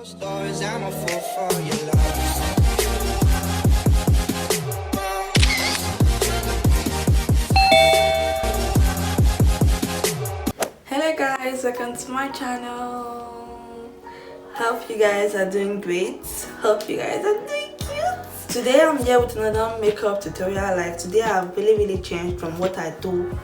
Stories, I'm a fool for your love. Hello guys, welcome to my channel. Hope you guys are doing great. Hope you guys are doing cute. Today I'm here with another makeup tutorial. Like today I've really changed from what I do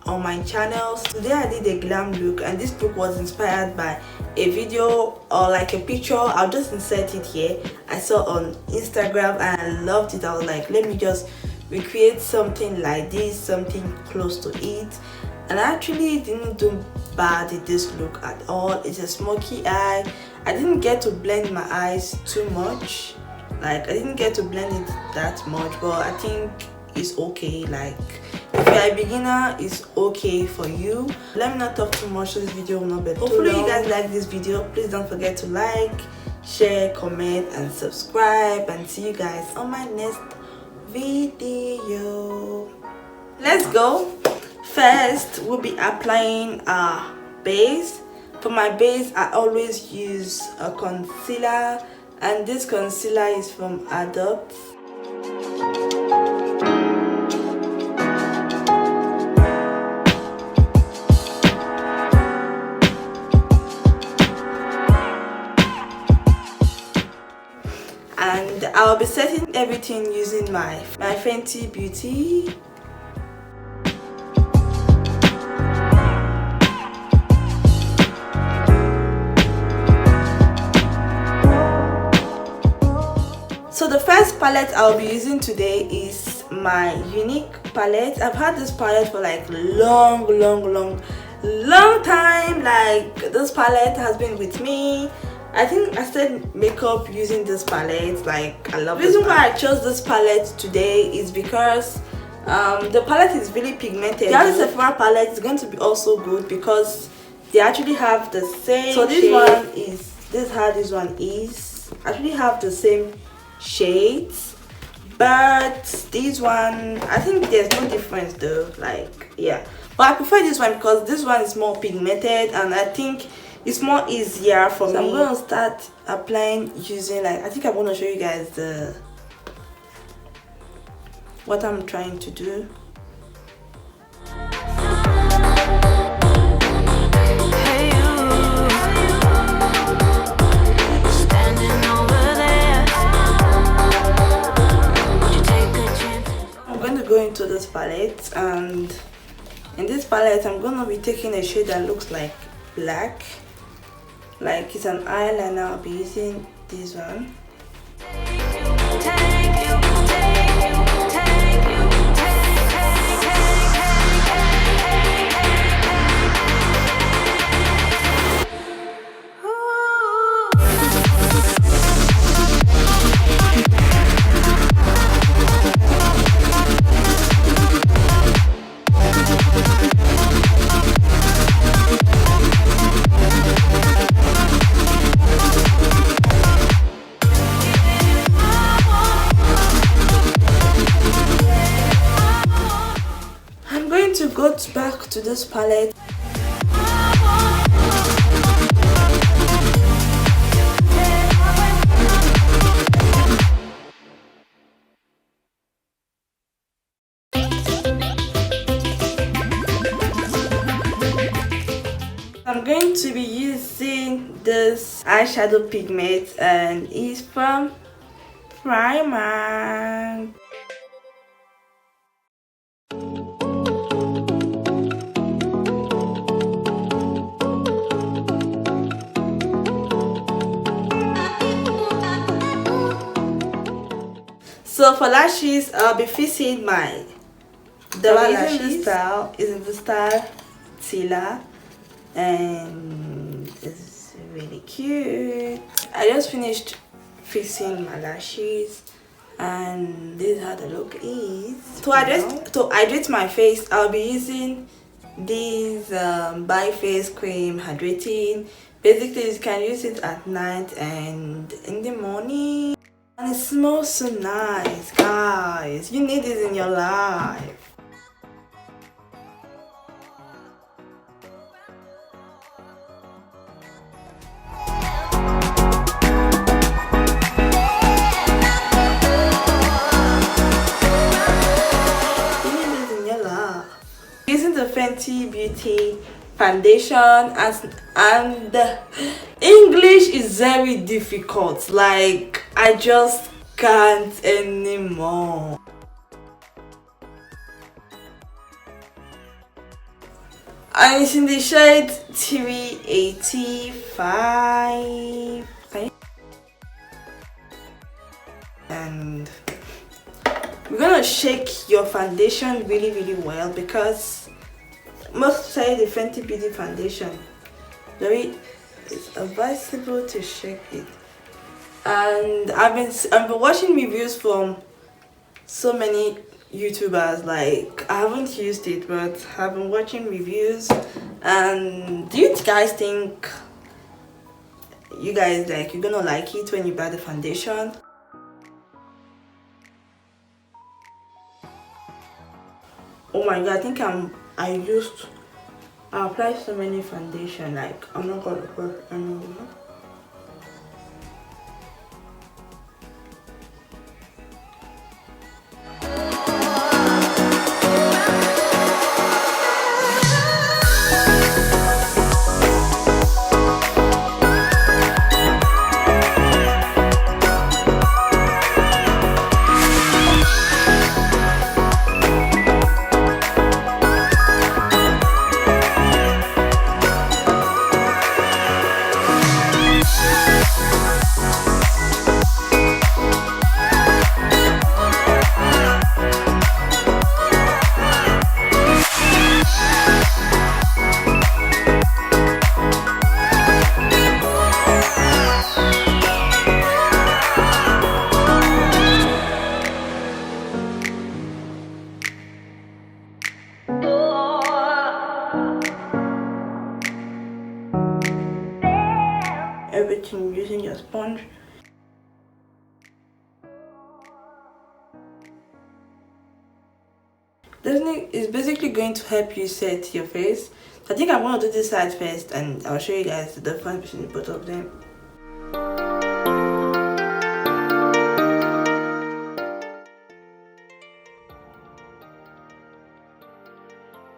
on my channels. Today I did a glam look, and this look was inspired by a video or like a picture. I'll just insert it here. I saw on Instagram and I loved it. I was like, let me just recreate something like this, something close to it. And I actually didn't do bad with this look at all. It's a smoky eye. I didn't get to blend my eyes too much. Like I didn't get to blend it that much, but I think it's okay. Like if you're a beginner, it's okay for you. Let me not talk too much, so this video will not be too long. Hopefully you guys like this video. Please don't forget to like, share, comment and subscribe, and see you guys on my next video. Let's go. First we'll be applying our base. For my base I always use a concealer, and this concealer is from Adopt. And I'll be setting everything using my Fenty Beauty. So the first palette I'll be using today is my Unique palette. I've had this palette for like long time. Like this palette has been with me. I think I started makeup using this palette. Like I love it. The reason why I chose this palette today is because the palette is really pigmented. The other Sephora palette is going to be also good because they actually have the same. So this one is this one is actually have the same shades, but this one I think there's no difference though. Like yeah, but I prefer this one because this one is more pigmented and I think it's more easier for me. I'm gonna start applying using, like, I think I'm gonna show you guys the what I'm trying to do. I'm going to go into this palette, and in this palette I'm gonna be taking a shade that looks like black. Like it's an eyeliner. I'll be using this one. To go back to this palette. I'm going to be using this eyeshadow pigment, and it's from Primark. So for lashes, I'll be fixing my lashes. This style is in the style Tila, and it's really cute. I just finished fixing my lashes, and this is how the look is. To hydrate my face, I'll be using this by face cream hydrating. Basically, you can use it at night and in the morning. And it smells so nice, guys. You need this in your life. Fenty Beauty foundation, and English is very difficult. Like, I just can't anymore. And it's in the shade 385. And we're gonna shake your foundation really well, because most say the Fenty Beauty foundation, it's advisable to shake it. And I've been watching reviews from so many YouTubers. Like, I haven't used it, but I've been watching reviews. And do you guys think you're gonna like it when you buy the foundation? Oh my god, I think I applied so many foundation, like I'm not gonna put anymore. Everything using your sponge. It's basically going to help you set your face. I think I'm going to do this side first, and I'll show you guys the difference between both of them.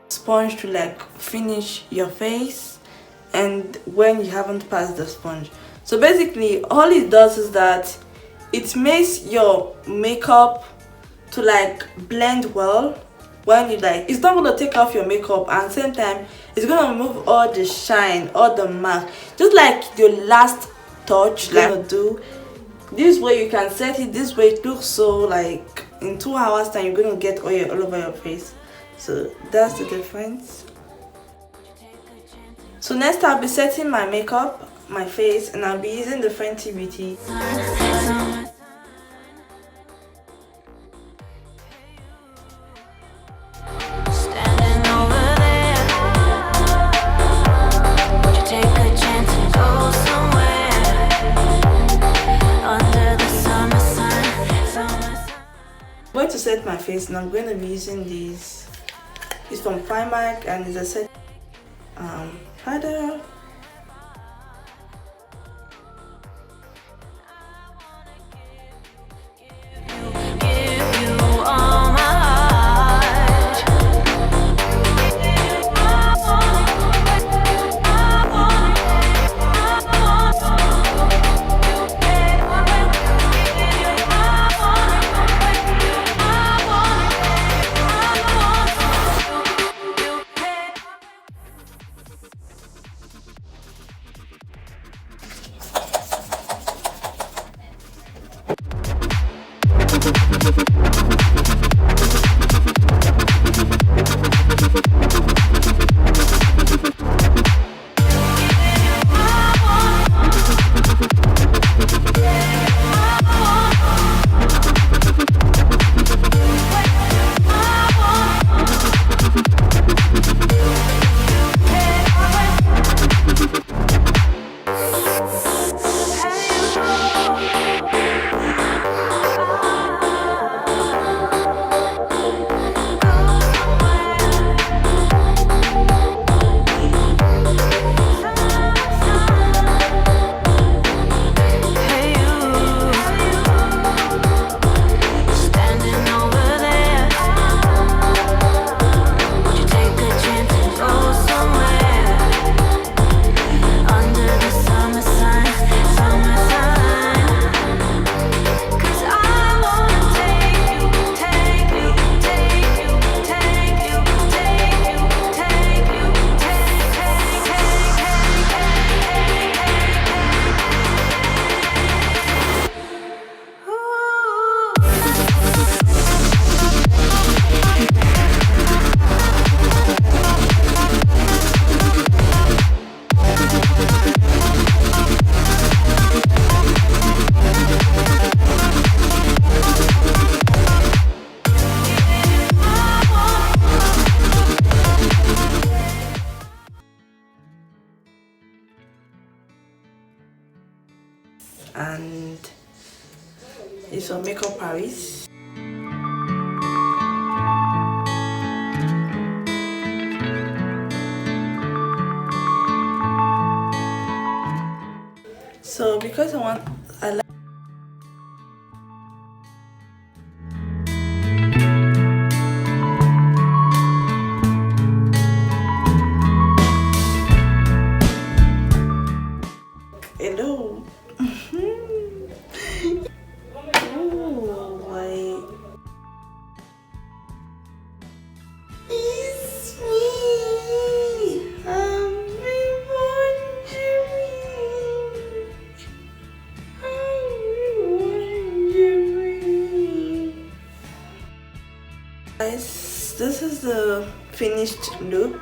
Sponge to like finish your face, and when you haven't passed the sponge. So basically all it does is that it makes your makeup to like blend well. When you it's not going to take off your makeup, and at the same time it's going to remove all the shine, all the mark, just like your last touch. Like, gonna do this way, you can set it this way. It looks so like in 2 hours time you're going to get oil all over your face. So that's the difference. So next I'll be setting my makeup, my face, and I'll be using the Fenty Beauty. I'm going to set my face, and I'm going to be using these. It's from Primark, and it's a set powder. and it's from Makeup Paris. So because I like hello. Oh, wait. It's me. I'm guys, this is the finished look.